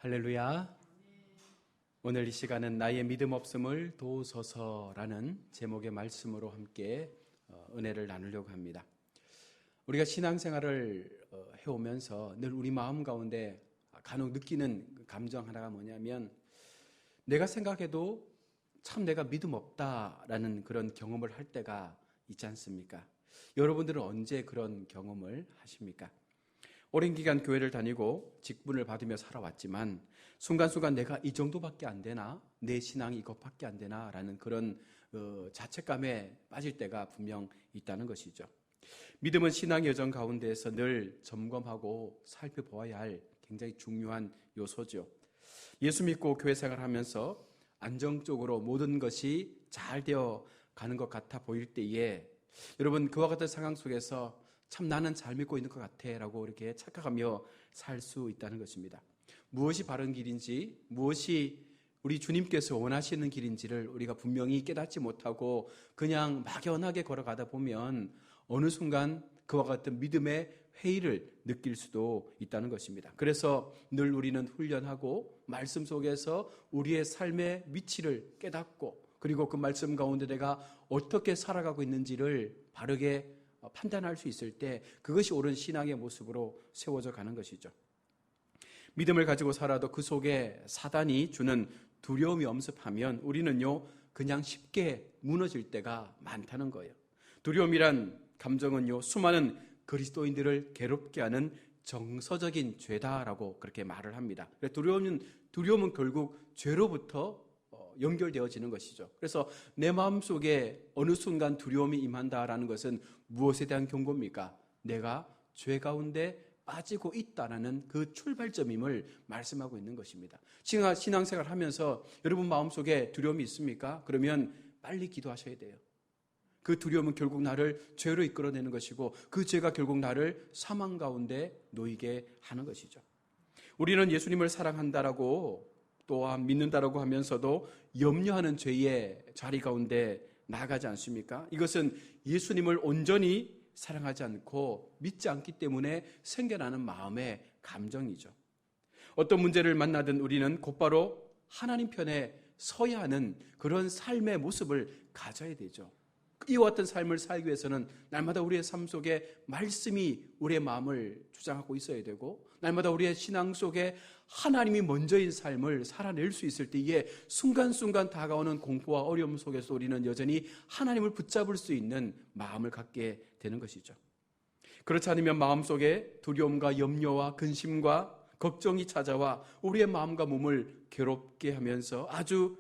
할렐루야. 오늘 이 시간은 나의 믿음 없음을 도우소서라는 제목의 말씀으로 함께 은혜를 나누려고 합니다. 우리가 신앙생활을 해오면서 늘 우리 마음 가운데 간혹 느끼는 감정 하나가 뭐냐면, 내가 생각해도 참 내가 믿음 없다라는 그런 경험을 할 때가 있지 않습니까? 여러분들은 언제 그런 경험을 하십니까? 오랜 기간 교회를 다니고 직분을 받으며 살아왔지만 순간순간 내가 이 정도밖에 안 되나? 내 신앙이 이것밖에 안 되나? 라는 그런 자책감에 빠질 때가 분명 있다는 것이죠. 믿음은 신앙 여정 가운데에서 늘 점검하고 살펴보아야 할 굉장히 중요한 요소죠. 예수 믿고 교회 생활하면서 안정적으로 모든 것이 잘 되어 가는 것 같아 보일 때에 여러분, 그와 같은 상황 속에서 참 나는 잘 믿고 있는 것 같아 라고 이렇게 착각하며 살 수 있다는 것입니다. 무엇이 바른 길인지, 무엇이 우리 주님께서 원하시는 길인지를 우리가 분명히 깨닫지 못하고 그냥 막연하게 걸어가다 보면 어느 순간 그와 같은 믿음의 회의를 느낄 수도 있다는 것입니다. 그래서 늘 우리는 훈련하고 말씀 속에서 우리의 삶의 위치를 깨닫고, 그리고 그 말씀 가운데 내가 어떻게 살아가고 있는지를 바르게 판단할 수 있을 때 그것이 옳은 신앙의 모습으로 세워져 가는 것이죠. 믿음을 가지고 살아도 그 속에 사단이 주는 두려움이 엄습하면 우리는요 그냥 쉽게 무너질 때가 많다는 거예요. 두려움이란 감정은요 수많은 그리스도인들을 괴롭게 하는 정서적인 죄다라고 그렇게 말을 합니다. 두려움은 결국 죄로부터 연결되어지는 것이죠. 그래서 내 마음속에 어느 순간 두려움이 임한다라는 것은 무엇에 대한 경고입니까? 내가 죄 가운데 빠지고 있다라는 그 출발점임을 말씀하고 있는 것입니다. 신앙생활 하면서 여러분 마음속에 두려움이 있습니까? 그러면 빨리 기도하셔야 돼요. 그 두려움은 결국 나를 죄로 이끌어내는 것이고 그 죄가 결국 나를 사망 가운데 놓이게 하는 것이죠. 우리는 예수님을 사랑한다라고 또한 믿는다라고 하면서도 염려하는 죄의 자리 가운데 나아가지 않습니까? 이것은 예수님을 온전히 사랑하지 않고 믿지 않기 때문에 생겨나는 마음의 감정이죠. 어떤 문제를 만나든 우리는 곧바로 하나님 편에 서야 하는 그런 삶의 모습을 가져야 되죠. 이와 같은 삶을 살기 위해서는 날마다 우리의 삶 속에 말씀이 우리의 마음을 주장하고 있어야 되고, 날마다 우리의 신앙 속에 하나님이 먼저인 삶을 살아낼 수 있을 때에 순간순간 다가오는 공포와 어려움 속에서 우리는 여전히 하나님을 붙잡을 수 있는 마음을 갖게 되는 것이죠. 그렇지 않으면 마음속에 두려움과 염려와 근심과 걱정이 찾아와 우리의 마음과 몸을 괴롭게 하면서 아주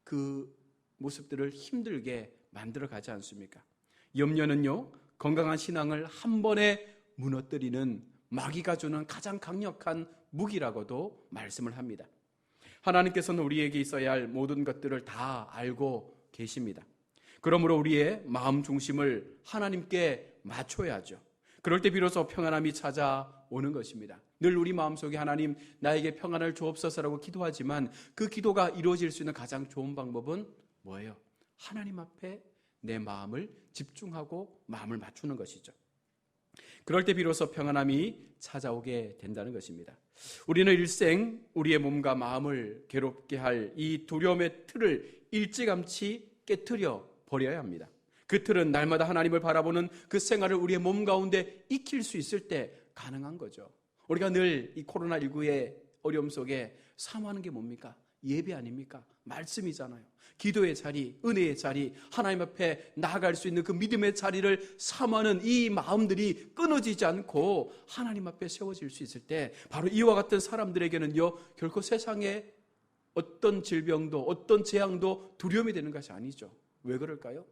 그 모습들을 힘들게 만들어 가지 않습니까? 염려는요 건강한 신앙을 한 번에 무너뜨리는 마귀가 주는 가장 강력한 무기라고도 말씀을 합니다. 하나님께서는 우리에게 있어야 할 모든 것들을 다 알고 계십니다. 그러므로 우리의 마음 중심을 하나님께 맞춰야죠. 그럴 때 비로소 평안함이 찾아오는 것입니다. 늘 우리 마음속에 하나님 나에게 평안을 주옵소서라고 기도하지만 그 기도가 이루어질 수 있는 가장 좋은 방법은 뭐예요? 하나님 앞에 내 마음을 집중하고 마음을 맞추는 것이죠. 그럴 때 비로소 평안함이 찾아오게 된다는 것입니다. 우리는 일생 우리의 몸과 마음을 괴롭게 할 이 두려움의 틀을 일찌감치 깨트려 버려야 합니다. 그 틀은 날마다 하나님을 바라보는 그 생활을 우리의 몸 가운데 익힐 수 있을 때 가능한 거죠. 우리가 늘 이 코로나19의 어려움 속에 사모하는 게 뭡니까? 예배 아닙니까? 말씀이잖아요. 기도의 자리, 은혜의 자리, 하나님 앞에 나아갈 수 있는 그 믿음의 자리를 사모하는 이 마음들이 끊어지지 않고 하나님 앞에 세워질 수 있을 때 바로 이와 같은 사람들에게는요 결코 세상에 어떤 질병도 어떤 재앙도 두려움이 되는 것이 아니죠. 왜 그럴까요?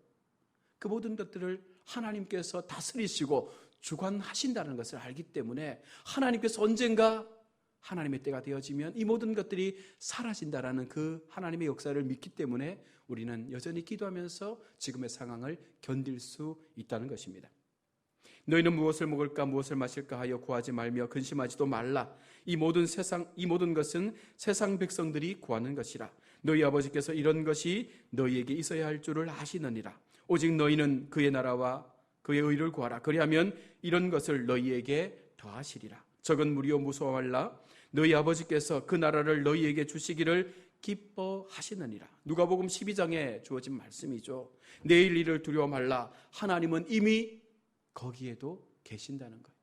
그 모든 것들을 하나님께서 다스리시고 주관하신다는 것을 알기 때문에 하나님께서 언젠가 하나님의 때가 되어지면 이 모든 것들이 사라진다라는 그 하나님의 역사를 믿기 때문에 우리는 여전히 기도하면서 지금의 상황을 견딜 수 있다는 것입니다. 너희는 무엇을 먹을까 무엇을 마실까 하여 구하지 말며 근심하지도 말라. 이 모든 것은 세상 백성들이 구하는 것이라. 너희 아버지께서 이런 것이 너희에게 있어야 할 줄을 아시느니라. 오직 너희는 그의 나라와 그의 의를 구하라. 그리하면 이런 것을 너희에게 더하시리라. 적은 무리여 무서워하라. 너희 아버지께서 그 나라를 너희에게 주시기를 기뻐하시느니라. 누가복음 12장에 주어진 말씀이죠. 내일 일을 두려워 말라. 하나님은 이미 거기에도 계신다는 거예요.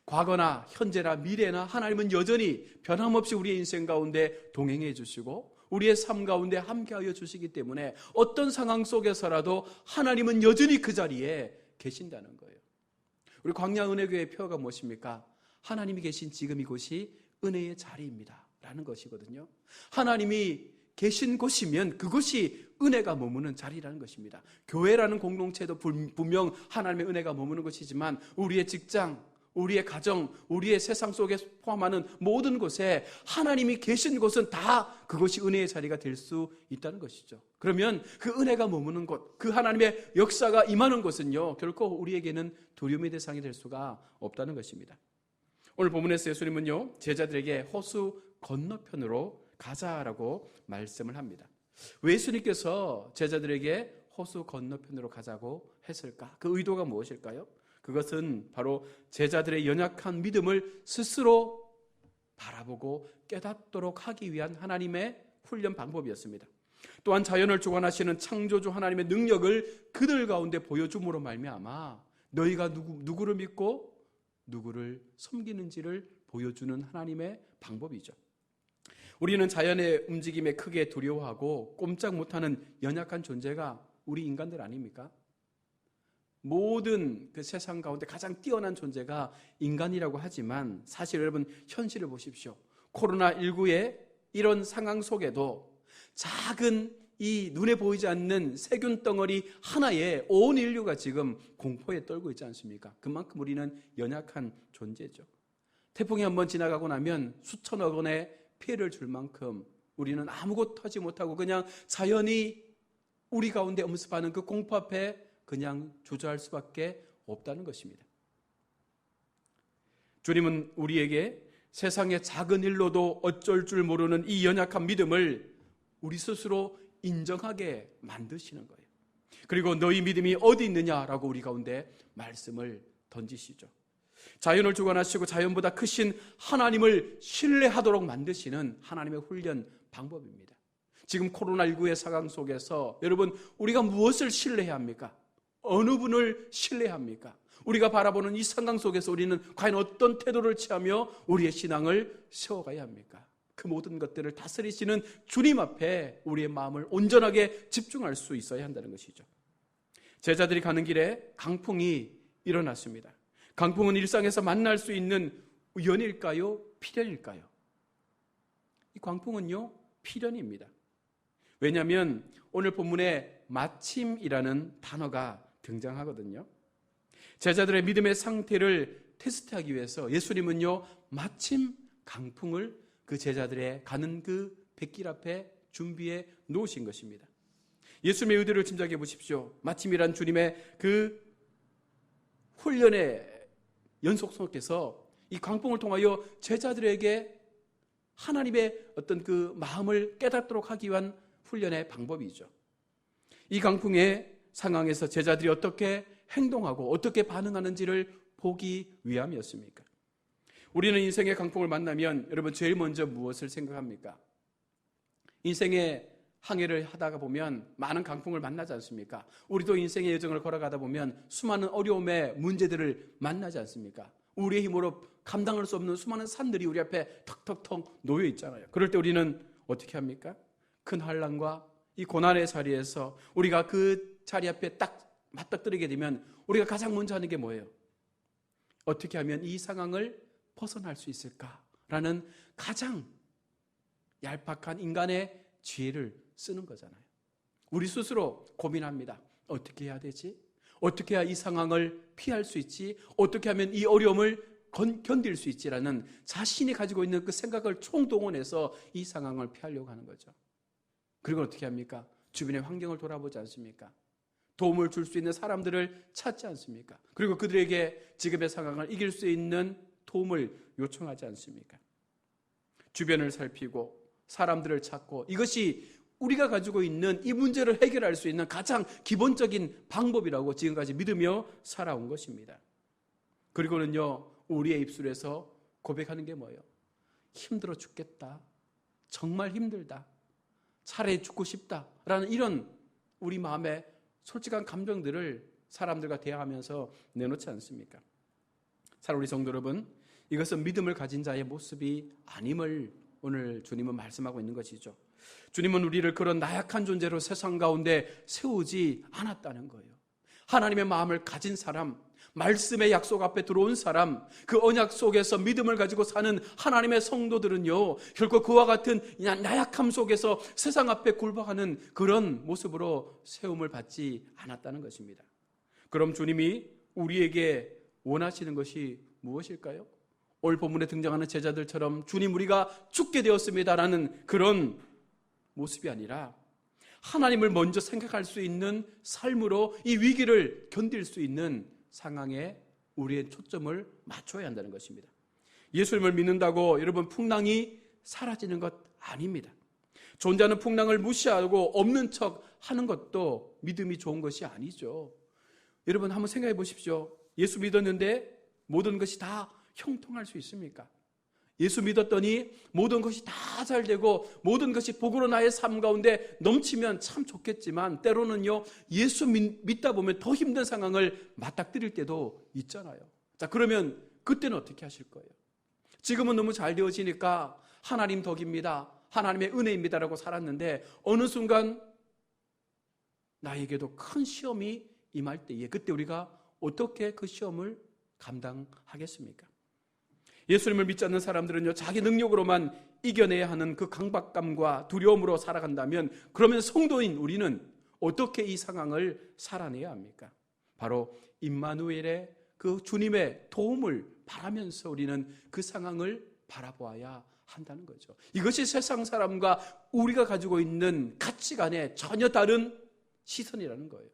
과거나 현재나 미래나 하나님은 여전히 변함없이 우리의 인생 가운데 동행해 주시고 우리의 삶 가운데 함께하여 주시기 때문에 어떤 상황 속에서라도 하나님은 여전히 그 자리에 계신다는 거예요. 우리 광야은혜교회의 표어가 무엇입니까? 하나님이 계신 지금 이곳이 은혜의 자리입니다 라는 것이거든요. 하나님이 계신 곳이면 그곳이 은혜가 머무는 자리라는 것입니다. 교회라는 공동체도 분명 하나님의 은혜가 머무는 것이지만 우리의 직장, 우리의 가정, 우리의 세상 속에 포함하는 모든 곳에 하나님이 계신 곳은 다 그것이 은혜의 자리가 될 수 있다는 것이죠. 그러면 그 은혜가 머무는 곳, 그 하나님의 역사가 임하는 곳은요, 결코 우리에게는 두려움의 대상이 될 수가 없다는 것입니다. 오늘 본문에서 예수님은요, 제자들에게 호수 건너편으로 가자라고 말씀을 합니다. 왜 예수님께서 제자들에게 호수 건너편으로 가자고 했을까? 그 의도가 무엇일까요? 그것은 바로 제자들의 연약한 믿음을 스스로 바라보고 깨닫도록 하기 위한 하나님의 훈련 방법이었습니다. 또한 자연을 주관하시는 창조주 하나님의 능력을 그들 가운데 보여줌으로 말미암아 너희가 누구를 믿고 누구를 섬기는지를 보여주는 하나님의 방법이죠. 우리는 자연의 움직임에 크게 두려워하고 꼼짝 못하는 연약한 존재가 우리 인간들 아닙니까? 모든 그 세상 가운데 가장 뛰어난 존재가 인간이라고 하지만 사실 여러분 현실을 보십시오. 코로나19의 이런 상황 속에도 작은 이 눈에 보이지 않는 세균 덩어리 하나에 온 인류가 지금 공포에 떨고 있지 않습니까? 그만큼 우리는 연약한 존재죠. 태풍이 한번 지나가고 나면 수천억 원의 피해를 줄 만큼 우리는 아무것도 하지 못하고 그냥 자연이 우리 가운데 엄습하는 그 공포 앞에 그냥 주저할 수밖에 없다는 것입니다. 주님은 우리에게 세상의 작은 일로도 어쩔 줄 모르는 이 연약한 믿음을 우리 스스로 인정하게 만드시는 거예요. 그리고 너희 믿음이 어디 있느냐라고 우리 가운데 말씀을 던지시죠. 자연을 주관하시고 자연보다 크신 하나님을 신뢰하도록 만드시는 하나님의 훈련 방법입니다. 지금 코로나19의 상황 속에서 여러분 우리가 무엇을 신뢰해야 합니까? 어느 분을 신뢰합니까? 우리가 바라보는 이 상황 속에서 우리는 과연 어떤 태도를 취하며 우리의 신앙을 세워가야 합니까? 그 모든 것들을 다스리시는 주님 앞에 우리의 마음을 온전하게 집중할 수 있어야 한다는 것이죠. 제자들이 가는 길에 강풍이 일어났습니다. 강풍은 일상에서 만날 수 있는 우연일까요? 필연일까요? 이 강풍은요, 필연입니다. 왜냐하면 오늘 본문에 마침이라는 단어가 등장하거든요. 제자들의 믿음의 상태를 테스트하기 위해서 예수님은요, 마침 강풍을 그 제자들의 가는 그 뱃길 앞에 준비해 놓으신 것입니다. 예수님의 의도를 짐작해 보십시오. 마침이란 주님의 그 훈련의 연속 속에서 이 강풍을 통하여 제자들에게 하나님의 어떤 그 마음을 깨닫도록 하기 위한 훈련의 방법이죠. 이 강풍의 상황에서 제자들이 어떻게 행동하고 어떻게 반응하는지를 보기 위함이었습니까? 우리는 인생의 강풍을 만나면 여러분 제일 먼저 무엇을 생각합니까? 인생의 항해를 하다가 보면 많은 강풍을 만나지 않습니까? 우리도 인생의 여정을 걸어가다 보면 수많은 어려움의 문제들을 만나지 않습니까? 우리의 힘으로 감당할 수 없는 수많은 산들이 우리 앞에 턱턱턱 놓여 있잖아요. 그럴 때 우리는 어떻게 합니까? 큰 환난과 이 고난의 자리에서 우리가 그 자리 앞에 딱 맞닥뜨리게 되면 우리가 가장 먼저 하는 게 뭐예요? 어떻게 하면 이 상황을 벗어날 수 있을까라는 가장 얄팍한 인간의 지혜를 쓰는 거잖아요. 우리 스스로 고민합니다. 어떻게 해야 되지? 어떻게 해야 이 상황을 피할 수 있지? 어떻게 하면 이 어려움을 견딜 수 있지라는 자신이 가지고 있는 그 생각을 총동원해서 이 상황을 피하려고 하는 거죠. 그리고 어떻게 합니까? 주변의 환경을 돌아보지 않습니까? 도움을 줄 수 있는 사람들을 찾지 않습니까? 그리고 그들에게 지금의 상황을 이길 수 있는 도움을 요청하지 않습니까? 주변을 살피고 사람들을 찾고 이것이 우리가 가지고 있는 이 문제를 해결할 수 있는 가장 기본적인 방법이라고 지금까지 믿으며 살아온 것입니다. 그리고는요, 우리의 입술에서 고백하는 게 뭐예요? 힘들어 죽겠다, 정말 힘들다, 차라리 죽고 싶다라는 이런 우리 마음의 솔직한 감정들을 사람들과 대화하면서 내놓지 않습니까? 사랑하는 우리 성도 여러분, 이것은 믿음을 가진 자의 모습이 아님을 오늘 주님은 말씀하고 있는 것이죠. 주님은 우리를 그런 나약한 존재로 세상 가운데 세우지 않았다는 거예요. 하나님의 마음을 가진 사람, 말씀의 약속 앞에 들어온 사람, 그 언약 속에서 믿음을 가지고 사는 하나님의 성도들은요, 결코 그와 같은 나약함 속에서 세상 앞에 굴복하는 그런 모습으로 세움을 받지 않았다는 것입니다. 그럼 주님이 우리에게 원하시는 것이 무엇일까요? 오늘 본문에 등장하는 제자들처럼 주님, 우리가 죽게 되었습니다라는 그런 모습이 아니라 하나님을 먼저 생각할 수 있는 삶으로 이 위기를 견딜 수 있는 상황에 우리의 초점을 맞춰야 한다는 것입니다. 예수님을 믿는다고 여러분 풍랑이 사라지는 것 아닙니다. 존재하는 풍랑을 무시하고 없는 척 하는 것도 믿음이 좋은 것이 아니죠. 여러분 한번 생각해 보십시오. 예수 믿었는데 모든 것이 다 형통할 수 있습니까? 예수 믿었더니 모든 것이 다 잘 되고 모든 것이 복으로 나의 삶 가운데 넘치면 참 좋겠지만, 때로는요, 예수 믿다 보면 더 힘든 상황을 맞닥뜨릴 때도 있잖아요. 자, 그러면 그때는 어떻게 하실 거예요? 지금은 너무 잘 되어지니까 하나님 덕입니다, 하나님의 은혜입니다라고 살았는데 어느 순간 나에게도 큰 시험이 임할 때에 그때 우리가 어떻게 그 시험을 감당하겠습니까? 예수님을 믿지 않는 사람들은요, 자기 능력으로만 이겨내야 하는 그 강박감과 두려움으로 살아간다면, 그러면 성도인 우리는 어떻게 이 상황을 살아내야 합니까? 바로 임마누엘의 그 주님의 도움을 바라면서 우리는 그 상황을 바라보아야 한다는 거죠. 이것이 세상 사람과 우리가 가지고 있는 가치관의 전혀 다른 시선이라는 거예요.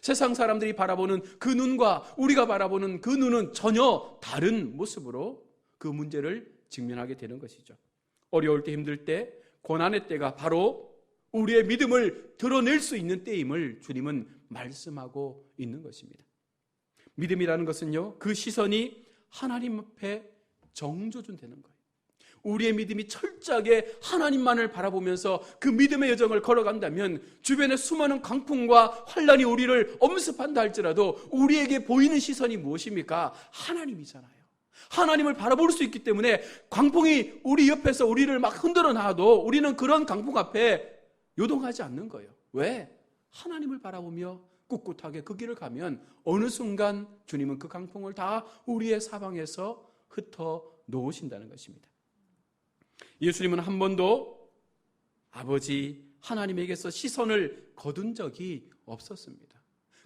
세상 사람들이 바라보는 그 눈과 우리가 바라보는 그 눈은 전혀 다른 모습으로 그 문제를 직면하게 되는 것이죠. 어려울 때, 힘들 때, 고난의 때가 바로 우리의 믿음을 드러낼 수 있는 때임을 주님은 말씀하고 있는 것입니다. 믿음이라는 것은요, 그 시선이 하나님 앞에 정조준되는 거예요. 우리의 믿음이 철저하게 하나님만을 바라보면서 그 믿음의 여정을 걸어간다면 주변의 수많은 강풍과 환란이 우리를 엄습한다 할지라도 우리에게 보이는 시선이 무엇입니까? 하나님이잖아요. 하나님을 바라볼 수 있기 때문에 강풍이 우리 옆에서 우리를 막 흔들어 놔도 우리는 그런 강풍 앞에 요동하지 않는 거예요. 왜? 하나님을 바라보며 꿋꿋하게 그 길을 가면 어느 순간 주님은 그 강풍을 다 우리의 사방에서 흩어 놓으신다는 것입니다. 예수님은 한 번도 아버지 하나님에게서 시선을 거둔 적이 없었습니다.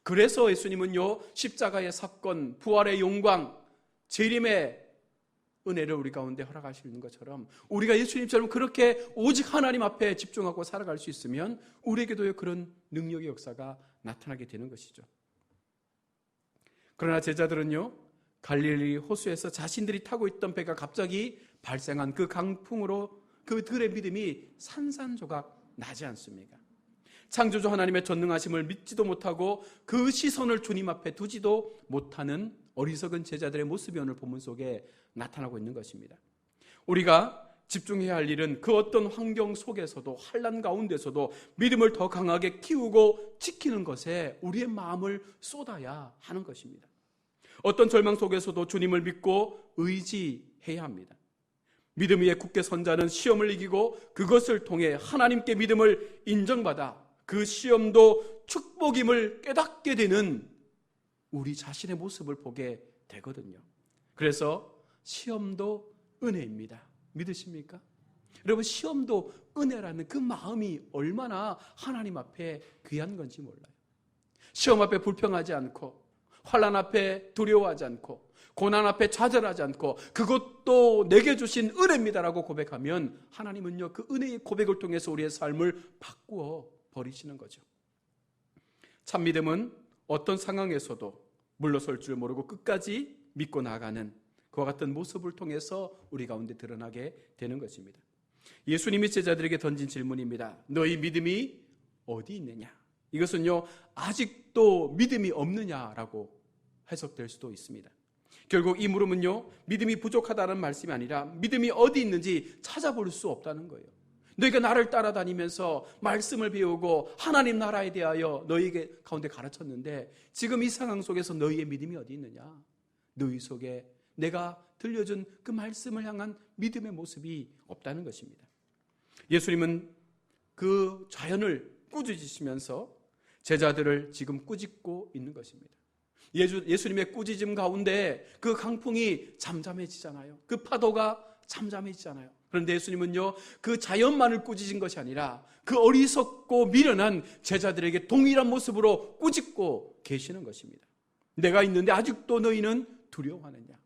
그래서 예수님은요, 십자가의 사건, 부활의 영광, 재림의 은혜를 우리 가운데 허락하시는 것처럼 우리가 예수님처럼 그렇게 오직 하나님 앞에 집중하고 살아갈 수 있으면 우리에게도 그런 능력의 역사가 나타나게 되는 것이죠. 그러나 제자들은요, 갈릴리 호수에서 자신들이 타고 있던 배가 갑자기 발생한 그 강풍으로 그들의 믿음이 산산조각 나지 않습니까? 창조주 하나님의 전능하심을 믿지도 못하고 그 시선을 주님 앞에 두지도 못하는 어리석은 제자들의 모습이 오늘 본문 속에 나타나고 있는 것입니다. 우리가 집중해야 할 일은 그 어떤 환경 속에서도, 환난 가운데서도 믿음을 더 강하게 키우고 지키는 것에 우리의 마음을 쏟아야 하는 것입니다. 어떤 절망 속에서도 주님을 믿고 의지해야 합니다. 믿음 위에 굳게 선 자는 시험을 이기고 그것을 통해 하나님께 믿음을 인정받아 그 시험도 축복임을 깨닫게 되는 우리 자신의 모습을 보게 되거든요. 그래서 시험도 은혜입니다. 믿으십니까? 여러분, 시험도 은혜라는 그 마음이 얼마나 하나님 앞에 귀한 건지 몰라요. 시험 앞에 불평하지 않고, 환난 앞에 두려워하지 않고, 고난 앞에 좌절하지 않고, 그것도 내게 주신 은혜입니다라고 고백하면 하나님은요, 그 은혜의 고백을 통해서 우리의 삶을 바꾸어 버리시는 거죠. 참 믿음은 어떤 상황에서도 물러설 줄 모르고 끝까지 믿고 나가는 그와 같은 모습을 통해서 우리 가운데 드러나게 되는 것입니다. 예수님이 제자들에게 던진 질문입니다. 너희 믿음이 어디 있느냐? 이것은요, 아직도 믿음이 없느냐라고 해석될 수도 있습니다. 결국 이 물음은요, 믿음이 부족하다는 말씀이 아니라 믿음이 어디 있는지 찾아볼 수 없다는 거예요. 너희가 나를 따라다니면서 말씀을 배우고 하나님 나라에 대하여 너희에게 가운데 가르쳤는데 지금 이 상황 속에서 너희의 믿음이 어디 있느냐? 너희 속에 내가 들려준 그 말씀을 향한 믿음의 모습이 없다는 것입니다. 예수님은 그 자연을 꾸짖으시면서 제자들을 지금 꾸짖고 있는 것입니다. 예수님의 꾸짖음 가운데 그 강풍이 잠잠해지잖아요. 그 파도가 잠잠해지잖아요. 그런데 예수님은요, 그 자연만을 꾸짖은 것이 아니라 그 어리석고 미련한 제자들에게 동일한 모습으로 꾸짖고 계시는 것입니다. 내가 있는데 아직도 너희는 두려워하느냐?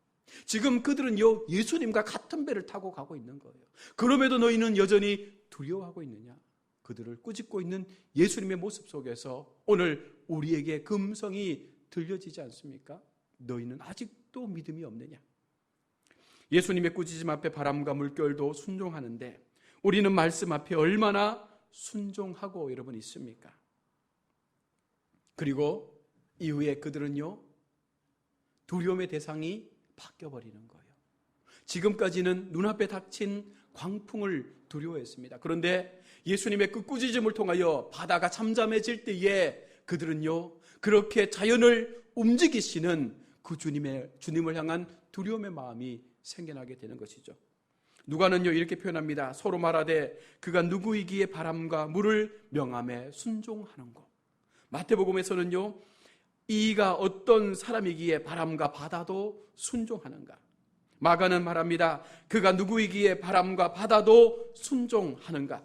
지금 그들은요, 예수님과 같은 배를 타고 가고 있는 거예요. 그럼에도 너희는 여전히 두려워하고 있느냐? 그들을 꾸짖고 있는 예수님의 모습 속에서 오늘 우리에게 그 음성이 들려지지 않습니까? 너희는 아직도 믿음이 없느냐? 예수님의 꾸짖음 앞에 바람과 물결도 순종하는데 우리는 말씀 앞에 얼마나 순종하고 여러분 있습니까? 그리고 이후에 그들은요, 두려움의 대상이 바뀌어버리는 거예요. 지금까지는 눈앞에 닥친 광풍을 두려워했습니다. 그런데 예수님의 그 꾸짖음을 통하여 바다가 잠잠해질 때에 그들은요, 그렇게 자연을 움직이시는 그 주님을 향한 두려움의 마음이 생겨나게 되는 것이죠. 누가는요, 이렇게 표현합니다. 서로 말하되 그가 누구이기에 바람과 물을 명함에 순종하는고. 마태복음에서는요, 이가 어떤 사람이기에 바람과 바다도 순종하는가. 마가는 말합니다. 그가 누구이기에 바람과 바다도 순종하는가.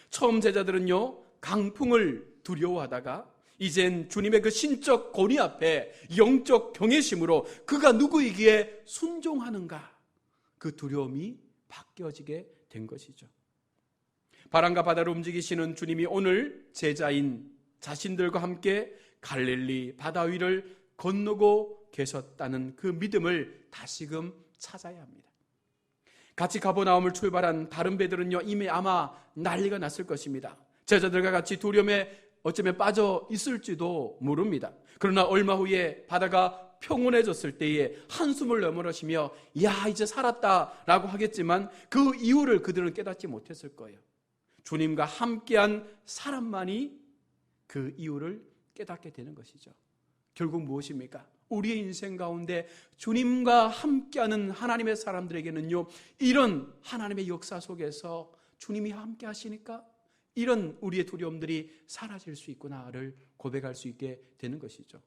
처음 제자들은요, 강풍을 두려워하다가 이젠 주님의 그 신적 권위 앞에 영적 경외심으로 그가 누구이기에 순종하는가, 그 두려움이 바뀌어지게 된 것이죠. 바람과 바다를 움직이시는 주님이 오늘 제자인 자신들과 함께 갈릴리 바다 위를 건너고 계셨다는 그 믿음을 다시금 찾아야 합니다. 같이 가버나움을 출발한 다른 배들은요, 이미 아마 난리가 났을 것입니다. 제자들과 같이 두려움에 어쩌면 빠져 있을지도 모릅니다. 그러나 얼마 후에 바다가 평온해졌을 때에 한숨을 내몰으시며 야, 이제 살았다라고 하겠지만 그 이유를 그들은 깨닫지 못했을 거예요. 주님과 함께한 사람만이 그 이유를 깨닫게 되는 것이죠. 결국 무엇입니까? 우리의 인생 가운데 주님과 함께하는 하나님의 사람들에게는요, 이런 하나님의 역사 속에서 주님이 함께 하시니까 이런 우리의 두려움들이 사라질 수 있구나를 고백할 수 있게 되는 것이죠.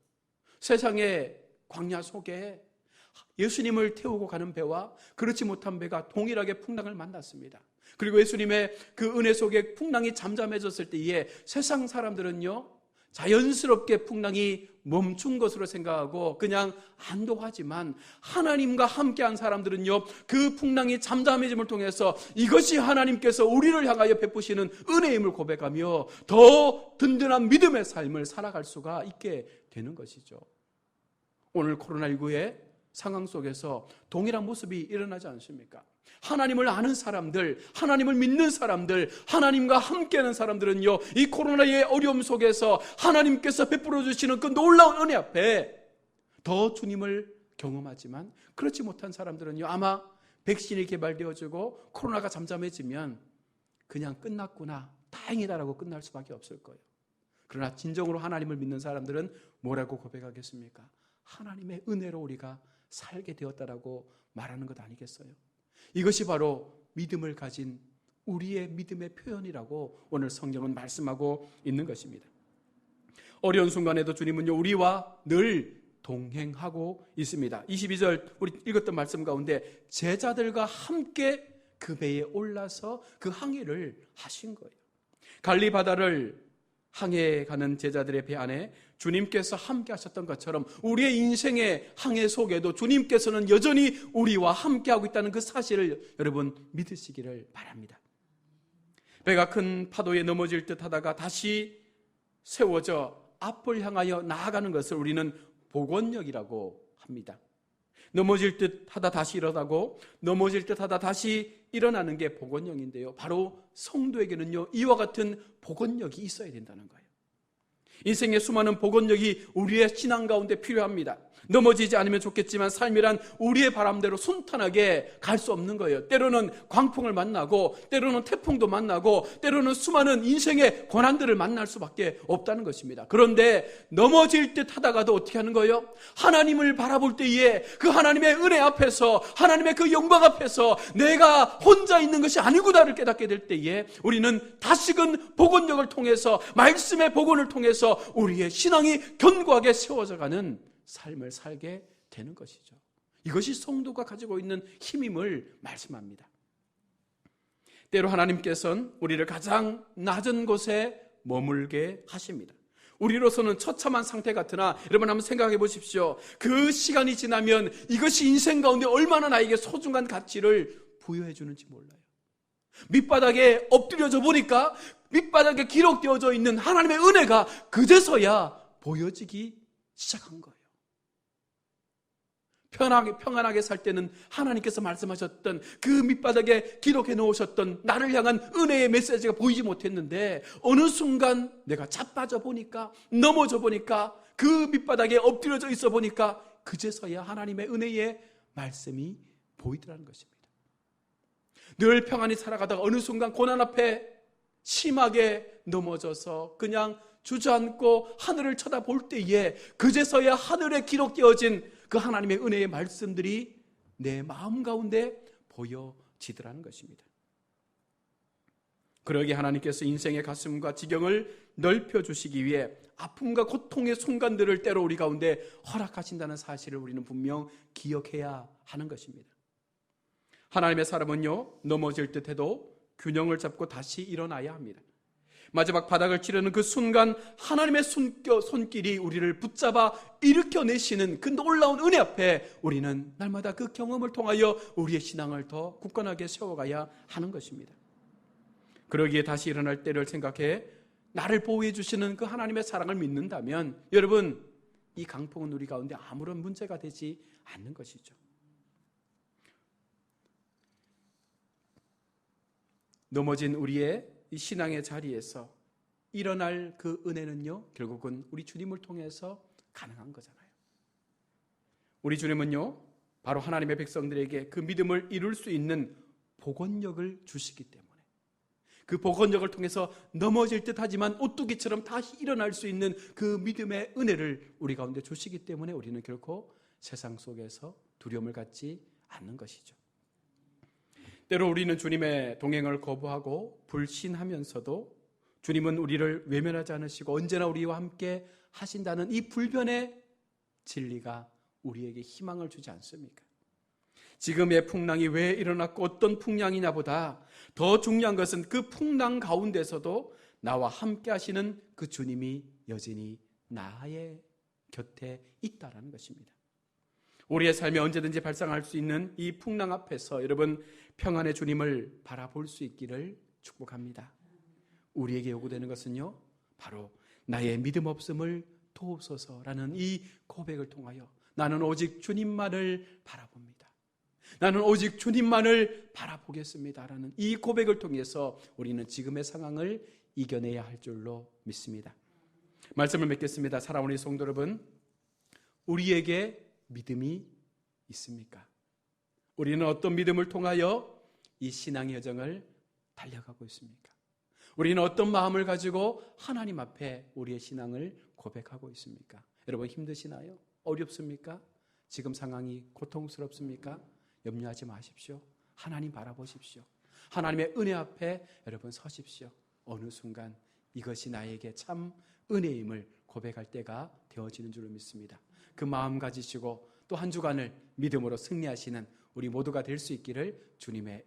세상의 광야 속에 예수님을 태우고 가는 배와 그렇지 못한 배가 동일하게 풍랑을 만났습니다. 그리고 예수님의 그 은혜 속에 풍랑이 잠잠해졌을 때에 세상 사람들은요, 자연스럽게 풍랑이 멈춘 것으로 생각하고 그냥 안도하지만 하나님과 함께한 사람들은요, 그 풍랑이 잠잠해짐을 통해서 이것이 하나님께서 우리를 향하여 베푸시는 은혜임을 고백하며 더 든든한 믿음의 삶을 살아갈 수가 있게 되는 것이죠. 오늘 코로나19의 상황 속에서 동일한 모습이 일어나지 않습니까? 하나님을 아는 사람들, 하나님을 믿는 사람들, 하나님과 함께하는 사람들은요, 이 코로나의 어려움 속에서 하나님께서 베풀어 주시는 그 놀라운 은혜 앞에 더 주님을 경험하지만 그렇지 못한 사람들은요, 아마 백신이 개발되어지고 코로나가 잠잠해지면 그냥 끝났구나, 다행이다라고 끝날 수밖에 없을 거예요. 그러나 진정으로 하나님을 믿는 사람들은 뭐라고 고백하겠습니까? 하나님의 은혜로 우리가 살게 되었다라고 말하는 것 아니겠어요? 이것이 바로 믿음을 가진 우리의 믿음의 표현이라고 오늘 성경은 말씀하고 있는 것입니다. 어려운 순간에도 주님은요, 우리와 늘 동행하고 있습니다. 22절 우리 읽었던 말씀 가운데 제자들과 함께 그 배에 올라서 그 항해를 하신 거예요. 갈리 바다를 항해가는 제자들의 배 안에 주님께서 함께 하셨던 것처럼 우리의 인생의 항해 속에도 주님께서는 여전히 우리와 함께하고 있다는 그 사실을 여러분 믿으시기를 바랍니다. 배가 큰 파도에 넘어질 듯 하다가 다시 세워져 앞을 향하여 나아가는 것을 우리는 복원력이라고 합니다. 넘어질 듯 하다 다시 일어나고 넘어질 듯 하다 다시 일어나는 게 복원력인데요, 바로 성도에게는요, 이와 같은 복원력이 있어야 된다는 거예요. 인생의 수많은 복원력이 우리의 신앙 가운데 필요합니다. 넘어지지 않으면 좋겠지만 삶이란 우리의 바람대로 순탄하게 갈 수 없는 거예요. 때로는 광풍을 만나고, 때로는 태풍도 만나고, 때로는 수많은 인생의 고난들을 만날 수밖에 없다는 것입니다. 그런데 넘어질 듯 하다가도 어떻게 하는 거예요? 하나님을 바라볼 때에 그 하나님의 은혜 앞에서, 하나님의 그 영광 앞에서 내가 혼자 있는 것이 아니구나를 깨닫게 될 때에 우리는 다시금 복원력을 통해서, 말씀의 복원을 통해서 우리의 신앙이 견고하게 세워져가는 삶을 살게 되는 것이죠. 이것이 성도가 가지고 있는 힘임을 말씀합니다. 때로 하나님께서는 우리를 가장 낮은 곳에 머물게 하십니다. 우리로서는 처참한 상태 같으나 여러분 한번 생각해 보십시오. 그 시간이 지나면 이것이 인생 가운데 얼마나 나에게 소중한 가치를 부여해 주는지 몰라요. 밑바닥에 엎드려져 보니까 밑바닥에 기록되어져 있는 하나님의 은혜가 그제서야 보여지기 시작한 거예요. 평안하게 살 때는 하나님께서 말씀하셨던 그 밑바닥에 기록해 놓으셨던 나를 향한 은혜의 메시지가 보이지 못했는데 어느 순간 내가 자빠져 보니까, 넘어져 보니까, 그 밑바닥에 엎드려져 있어 보니까 그제서야 하나님의 은혜의 말씀이 보이더라는 것입니다. 늘 평안히 살아가다가 어느 순간 고난 앞에 심하게 넘어져서 그냥 주저앉고 하늘을 쳐다볼 때에 그제서야 하늘에 기록되어진 그 하나님의 은혜의 말씀들이 내 마음 가운데 보여지더라는 것입니다. 그러기에 하나님께서 인생의 가슴과 지경을 넓혀주시기 위해 아픔과 고통의 순간들을 때로 우리 가운데 허락하신다는 사실을 우리는 분명 기억해야 하는 것입니다. 하나님의 사람은요, 넘어질 듯해도 균형을 잡고 다시 일어나야 합니다. 마지막 바닥을 치르는 그 순간 하나님의 손길이 우리를 붙잡아 일으켜내시는 그 놀라운 은혜 앞에 우리는 날마다 그 경험을 통하여 우리의 신앙을 더 굳건하게 세워가야 하는 것입니다. 그러기에 다시 일어날 때를 생각해 나를 보호해 주시는 그 하나님의 사랑을 믿는다면 여러분, 이 강풍은 우리 가운데 아무런 문제가 되지 않는 것이죠. 넘어진 우리의 이 신앙의 자리에서 일어날 그 은혜는요, 결국은 우리 주님을 통해서 가능한 거잖아요. 우리 주님은요, 바로 하나님의 백성들에게 그 믿음을 이룰 수 있는 복원력을 주시기 때문에, 그 복원력을 통해서 넘어질 듯 하지만 오뚜기처럼 다시 일어날 수 있는 그 믿음의 은혜를 우리 가운데 주시기 때문에 우리는 결코 세상 속에서 두려움을 갖지 않는 것이죠. 때로 우리는 주님의 동행을 거부하고 불신하면서도 주님은 우리를 외면하지 않으시고 언제나 우리와 함께 하신다는 이 불변의 진리가 우리에게 희망을 주지 않습니까? 지금의 풍랑이 왜 일어났고 어떤 풍랑이냐 보다 더 중요한 것은 그 풍랑 가운데서도 나와 함께 하시는 그 주님이 여전히 나의 곁에 있다는 것입니다. 우리의 삶에 언제든지 발생할 수 있는 이 풍랑 앞에서 여러분, 평안의 주님을 바라볼 수 있기를 축복합니다. 우리에게 요구되는 것은요, 바로 나의 믿음 없음을 도우소서라는 이 고백을 통하여 나는 오직 주님만을 바라봅니다. 나는 오직 주님만을 바라보겠습니다라는 이 고백을 통해서 우리는 지금의 상황을 이겨내야 할 줄로 믿습니다. 말씀을 맺겠습니다. 사랑하는 성도 여러분, 우리에게 믿음이 있습니까? 우리는 어떤 믿음을 통하여 이 신앙의 여정을 달려가고 있습니까? 우리는 어떤 마음을 가지고 하나님 앞에 우리의 신앙을 고백하고 있습니까? 여러분, 힘드시나요? 어렵습니까? 지금 상황이 고통스럽습니까? 염려하지 마십시오. 하나님 바라보십시오. 하나님의 은혜 앞에 여러분 서십시오. 어느 순간 이것이 나에게 참 은혜임을 고백할 때가 되어지는 줄로 믿습니다. 그 마음 가지시고 또 한 주간을 믿음으로 승리하시는 우리 모두가 될 수 있기를 주님의